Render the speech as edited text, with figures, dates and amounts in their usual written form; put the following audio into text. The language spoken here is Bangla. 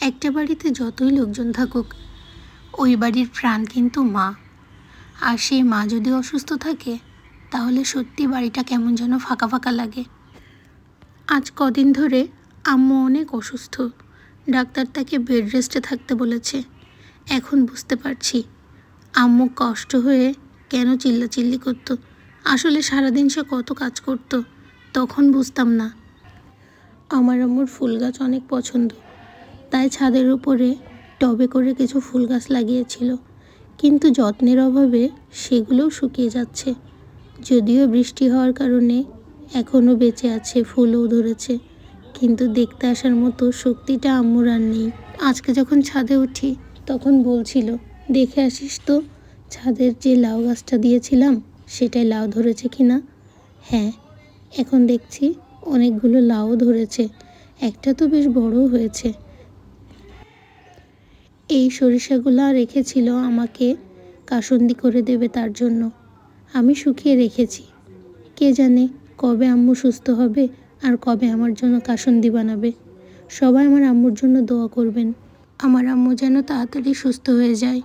একটা বাড়িতে যতই লোকজন থাকুক, ওই বাড়ির প্রাণ কিন্তু মা। আর সেই মা যদি অসুস্থ থাকে তাহলে সত্যি বাড়িটা কেমন যেন ফাঁকা ফাঁকা লাগে। আজ কদিন ধরে আম্মু অনেক অসুস্থ। ডাক্তার তাকে বেড রেস্টে থাকতে বলেছে। এখন বুঝতে পারছি আম্মু কষ্ট হয়ে কেন চিল্লাচিল্লি করতো। আসলে সারাদিন সে কত কাজ করত, তখন বুঝতাম না। আমার আম্মুর ফুল গাছ অনেক পছন্দ, তাই ছাদের উপরে টবে করে কিছু ফুল গাছ লাগিয়েছিল, কিন্তু যত্নের অভাবে সেগুলোও শুকিয়ে যাচ্ছে। যদিও বৃষ্টি হওয়ার কারণে এখনও বেঁচে আছে, ফুলও ধরেছে, কিন্তু দেখতে আসার মতো শক্তিটা আম্মুর আর নেই। আজকে যখন ছাদে উঠি তখন বলছিল, দেখে আসিস তো ছাদের যে লাউ গাছটা দিয়েছিলাম সেটাই লাউ ধরেছে কিনা। হ্যাঁ, এখন দেখছি অনেকগুলো লাউ ধরেছে, একটা তো বেশ বড় হয়েছে। এই সরিষাগুলো রেখেছিল আমাকে কাসুন্দি করে দেবে তার জন্য। আমি শুকিয়ে রেখেছি, কে জানে কবে আম্মু সুস্থ হবে আর কবে আমার জন্য কাসুন্দি বানাবে। সবাই আমার আম্মুর জন্য দোয়া করবেন, আমার আম্মু যেন তাড়াতাড়ি সুস্থ হয়ে যায়।